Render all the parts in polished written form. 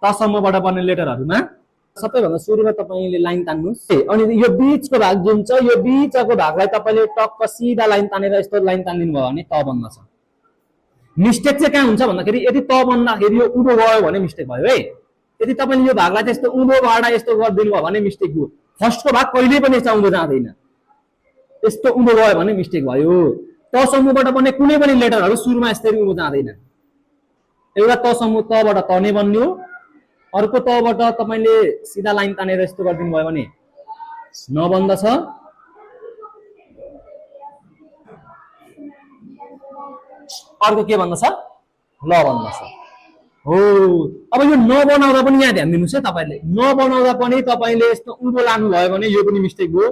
तसम्मबाट बन्ने लेटरहरुमा सबैभन्दा सुरुमा तपाईले लाइन तान्नुस् अनि यो बीचको भाग जुन छ यो बीचको भागलाई तपाईले टक्क सिधा लाइन तानेर यस्तो लाइन तान्दिनु भयो भने त बन्दछ। मिस्टेक चाहिँ कहाँ हुन्छ भन्दाखेरि यदि त बन्दाखेरि यो उँभो गयो भने मिस्टेक भयो है। यदि तपाईले यो भागलाई त्यस्तो उँभोबाट यस्तो गर्दिनु भयो भने मिस्टेक हो। फर्स्टको भाग कहिल्यै पनि यस्तो उँभो जाँदैन। यस्तो उँभो गयो भने मिस्टेक भयो। तसम्मबाट बन्ने कुनै पनि लेटरहरु सुरुमा यसरी उँभो जाँदैन। एउटा तसम्म तबाट त नै बन्यो, अर्को तबाट तपाईले सिधा लाइन तानेर यस्तो गर्दिनु भयो भने न बन्दछ। अर्को के भन्दछ ल भन्दछ हो। अब यो नबनाउँदा पनि यहाँ ध्यान दिनुस् है तपाईले। नबनाउँदा पनि तपाईले यस्तो उँभो लानु भयो भने यो पनि मिस्टेक हो।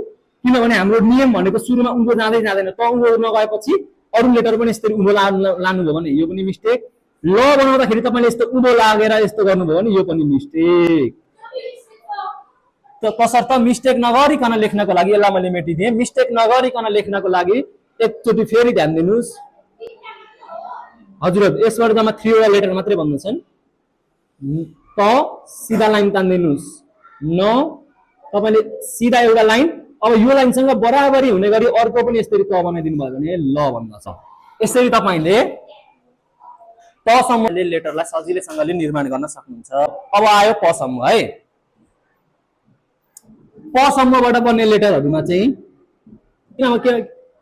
किनभने हाम्रो नियम भनेको सुरुमा उँभो जाँदै जाँदैन। त उँभो नगएपछि अरु लेटर पनि यसरी उँभो लानु भयो भने यो पनि मिस्टेक। ल बनाउँदाखेरि तपाईले यस्तो उँभो लागेर यस्तो गर्नुभयो भने यो पनि मिस्टेक। तसर्थ मिस्टेक नगरिकन लेख्नको लागि यसलाई मैले मेटिदिए। मिस्टेक नगरिकन लेख्नको लागि एकचोटी फेरि ध्यान दिनुस्। हजुर यसबाट जम्मा 3 वटा लेटर मात्रै बन्दैछन्। त सिधा लाइन तान्दिनुस्। न तपाईले सिधा एउटा लाइन। अब यो लाइनसँग बराबरी हुने गरी अर्को पनि यसरी त बनाइदिनु भयो भने ल भन्दछ। यसरी तपाईले तसम्मले लेटरलाई सजिलैसँगले निर्माण गर्न सक्नुहुन्छ। अब आयो पसम्म है। पसम्मबाट बन्ने लेटरहरुमा चाहिँ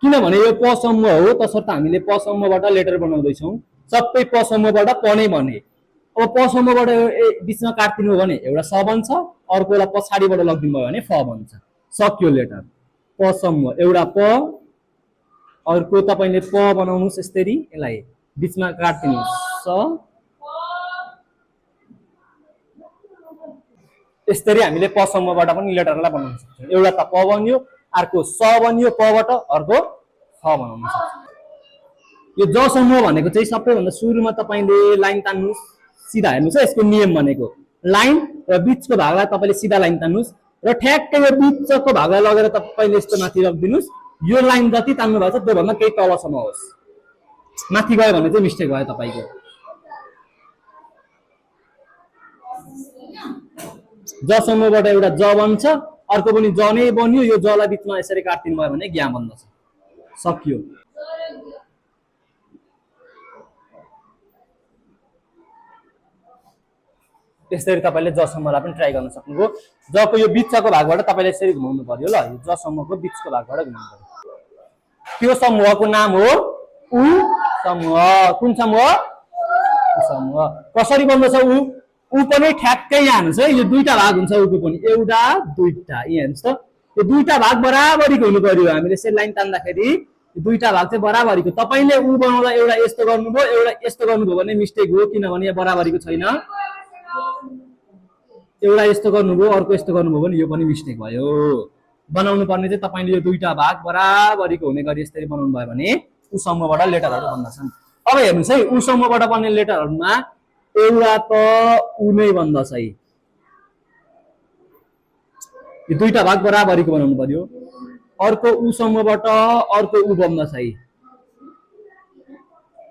किनभने यो पसम्म हो तसर्थ हामीले पसम्मबाट लेटर बनाउँदै छौं। सबै पसम्मबाट प नै बने। अब पसम्मबाट बीचमा काट्दिनु भने एउटा स बन्छ, अर्कोलाई पछाडीबाट लगिदिनु भयो भने फ बन्छ। सक्यो लेटर। पसम्म एउटा प, अर्को तपाईले प बनाउनुस् यसरी यसलाई बीचमा काट्दिनुस् स। यसरी हामीले पसम्मबाट पनि लेटरलाई बनाउन सक्छौं। एउटा त प बन्यो, अर्को स बन्यो पबाट, अर्को फ बनाउन सक्छौं। यो जसम्म भनेको चाहिँ सबैभन्दा सुरुमा तपाईले लाइन तान्नुस्। सिधा हेर्नुस् है यसको नियम भनेको लाइन र बीचको भागलाई तपाईले सिधा लाइन तान्नुस् र ठ्याक्कै यो बीचको भागलाई लगेर तपाईले यस्तो माथि राख्दिनुस्। यो लाइन जति तान्नु भएको छ त्यो भन्दा केही तलसम्म होस्। माथि गयो भने चाहिँ मिस्टेक भयो तपाईको। जसम्मबाट एउटा ज बन्छ, अर्को पनि ज नै बन्यो। यो ज लाई बीचमा यसरी काट्दिनु भयो भने ज्ञा बन्दछ। सक्यो। यसरी तपाईले जसम्मलाई पनि ट्राई गर्न सक्नुभयो। जको यो बीचको भागबाट तपाईले यसरी घुमाउनु पर्यो ल। यो जसम्मको बीचको भागबाट घुमाउनु पर्यो। त्यो समूहको नाम हो उ समूह। कुन समूह? उ समूह। कसरी बन्दछ उ? उ पनि ठ्याक्कै यहाँ हेर्नुस् है। यो दुईटा भाग हुन्छ उको पनि। एउटा दुईटा यहाँ हेर्नुस् त। यो दुईटा भाग बराबरीको हुनु पर्यो। हामीले यसरी लाइन तान्दाखेरि यो दुईटा भाग चाहिँ बराबरीको। तपाईले उ बनाउँदा एउटा यस्तो गर्नुभयो, एउटा यस्तो गर्नुभयो भने मिस्टेक हो। किनभने यहाँ बराबरीको छैन। एउटा यस्तो गर्नुभयो, अर्को यस्तो गर्नुभयो भने यो पनि मिस्टेक भयो। बनाउनु पर्ने चाहिँ तपाईले यो दुईटा भाग बराबरीको हुने गरी यसरी बनाउनु भयो भने उ समूहबाट लेटरहरु बन्दछन्। अब हेर्नुस् है उ समूहबाट बन्ने लेटरहरुमा एउटा त उ नै बन्दछ है। यो दुईटा भाग बराबरीको बनाउनु पर्यो। अर्को उ समूहबाट अर्को उ बन्दछ है।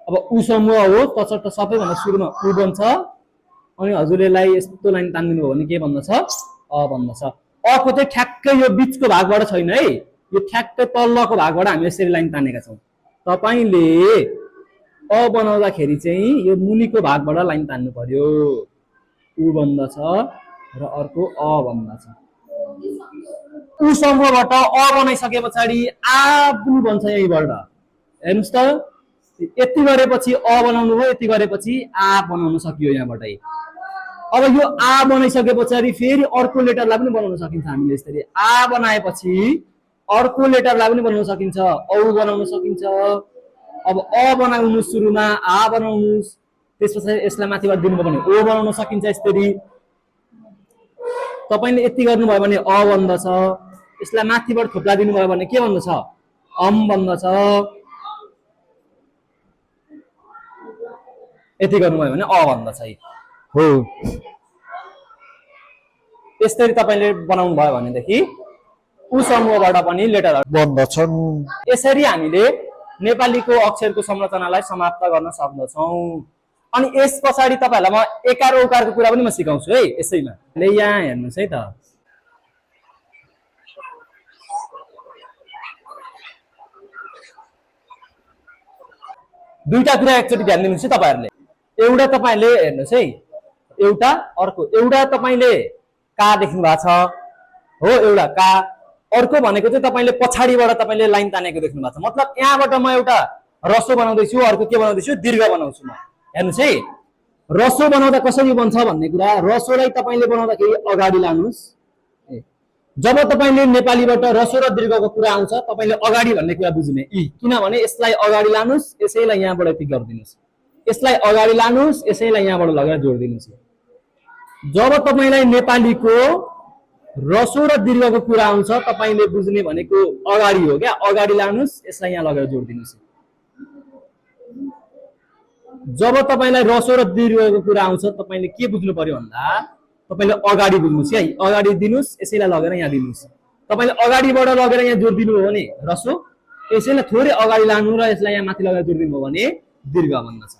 अब उ समूह हो तसर्थ सबैभन्दा सुरुमा उ बन्छ। अनि हजुरलाई यस्तो लाइन तान्दिनु भयो भने के बन्दछ? अ बन्दछ। अको चाहिँ ठ्याक्कै यो बीचको भागबाट छैन है। यो ठ्याक्कै तल्लोको भागबाट हामी यसरी लाइन तानेका छौं। तपाईले अ बनाउँदाखेरि चाहिँ यो मुनिको भागबाट लाइन तान्नु पर्यो। उ बन्दछ र अर्को अ बन्दछ। उ समूहबाट अ बनाइसके पछाडी आ पनि बन्छ यहीबाट। हेर्नुस् त यति गरेपछि अ बनाउनु भयो, यति गरेपछि आ बनाउन सकियो यहाँबाट। अब यो आ बनाइसके पछाडी फेरि अर्को लेटरलाई पनि बनाउन सकिन्छ हामीले यसरी। आ बनाएपछि अर्को लेटरलाई पनि बनाउन सकिन्छ, औ बनाउन सकिन्छ। अब अ बनाउनु सुरुमा आ बनाउनुस्, त्यसपछि यसलाई माथिबाट दिनुभयो भने ओ बनाउन सकिन्छ यसरी। तपाईले यति गर्नुभयो भने अ बन्दछ। यसलाई माथिबाट थोप्ला दिनुभयो भने के बन्दछ? अम बन्दछ। यति गर्नुभयो भने अ बन्दछ है। हो यसरी तपाईले बनाउनु भयो भनेदेखि उ समूहबाट पनि लेटरहरु बन्दछन्। यसरी हामीले नेपालीको अक्षरको संरचनालाई समाप्त गर्न सक्दछौं। अनि यस पछाडि तपाईहरुलाई म एकार ओकारको कुरा पनि म सिकाउँछु है यसैमा। ले यहाँ हेर्नुस् है त। दुईटा कुरा एकचोटी ध्यान दिनुस् है तपाईहरुले। एउटा तपाईले हेर्नुस् है, एउटा अर्को, एउटा तपाईले का देख्नु भएको छ हो, एउटा का, अर्को भनेको चाहिँ तपाईले पछाडीबाट तपाईले लाइन तानेको देख्नु भएको छ। मतलब यहाँबाट म एउटा रसो बनाउँदै छु, अर्को के बनाउँदै छु, दीर्घ बनाउँछु म। हेर्नुस् है, रसो बनाउँदा कसरी बन्छ भन्ने कुरा, रसोलाई तपाईले बनाउँदाखेरि अगाडि लानुस्। जब तपाईले नेपालीबाट रसो र दीर्घको कुरा आउँछ तपाईले अगाडि भन्ने कुरा बुझ्ने इ, किनभने यसलाई अगाडि लानुस्, यसैलाई यहाँबाट यति गर्दिनुस्, यसलाई अगाडि लानुस्, यसैलाई यहाँबाट लगेर जोड्दिनुस्। जब तपाईलाई नेपालीको रसो र दीर्घको कुरा आउँछ तपाईले बुझ्ने भनेको अगाडि हो क्या, अगाडि लानुस्, यसलाई यहाँ लगेर जोड्दिनुस्। जब तपाईलाई रसो र दीर्घको कुरा आउँछ तपाईले के बुझ्नु पर्यो भन्दा तपाईले अगाडि बुझ्नुस् है, अगाडि दिनुस्, यसैलाई लगेर यहाँ दिनुस्। तपाईले अगाडिबाट लगेर यहाँ जोड दिनु हो भने रसो, यसैलाई थोरै अगाडि लानु र यसलाई यहाँ माथि लगेर जोड दिनु हो भने दीर्घ भन्दछ।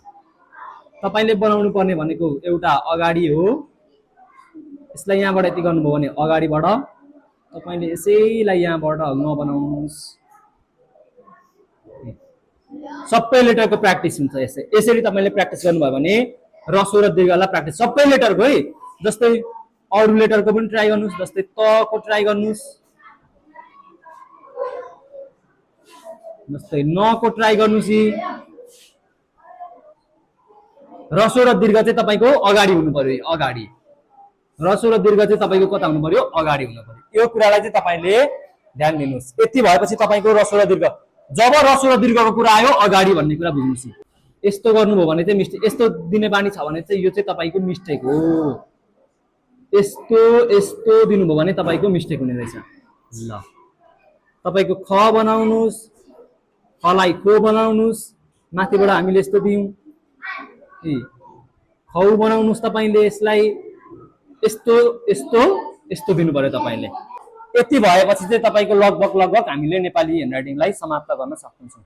तपाईले बनाउनु पर्ने भनेको एउटा अगाडि हो, यसलाई यहाँबाट यति गर्नुभयो भने अगाडिबाट, तपाईले यसैलाई यहाँबाट नबनाउनुस्। सबै लेटरको प्र्याक्टिस हुन्छ यसै, यसरी तपाईले प्र्याक्टिस गर्नुभयो भने रसो र दीर्घलाई प्र्याक्टिस सबै लेटरको है। जस्तै अरु लेटरको पनि ट्राई गर्नुस्, जस्तै त को ट्राई गर्नुस्, जस्तै न को ट्राई गर्नुस्। रसो र दीर्घ चाहिँ तपाईको अगाडि हुनु पर्यो, अगाडि। रसो र दीर्घ चाहिँ तपाईको कता हुनु पर्यो, अगाडि हुनु पर्यो। यो कुरालाई चाहिँ तपाईले ध्यान दिनुस्। यति भएपछि तपाईको रसो र दीर्घ, जब रसो र दीर्घको कुरा आयो अगाडि भन्ने कुरा बुझ्नुस्। यस्तो गर्नुभयो भने चाहिँ मिस्टेक, यस्तो दिने बानी छ भने चाहिँ यो चाहिँ तपाईको मिस्टेक हो। यस्तो यस्तो दिनुभयो भने तपाईको मिस्टेक हुने रहेछ। ल तपाईको ख बनाउनुस्, खलाई खो बनाउनुस्, माथिबाट हामीले यस्तो दियौं ए खौ बनाउनुस्, तपाईले यसलाई यस्तो यस्तो यस्तो दिनु पर्यो तपाईले। यति भएपछि चाहिँ तपाईको लगभग लगभग हामीले नेपाली ह्यान्डराइटिङलाई समाप्त गर्न सक्छौं।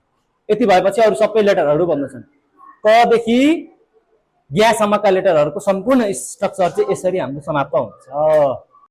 यति भएपछि अरु सबै लेटरहरु बन्दैछन्। क देखि ज्ञ सम्मका लेटरहरुको सम्पूर्ण स्ट्रक्चर चाहिँ यसरी हाम्रो समाप्त हुन्छ।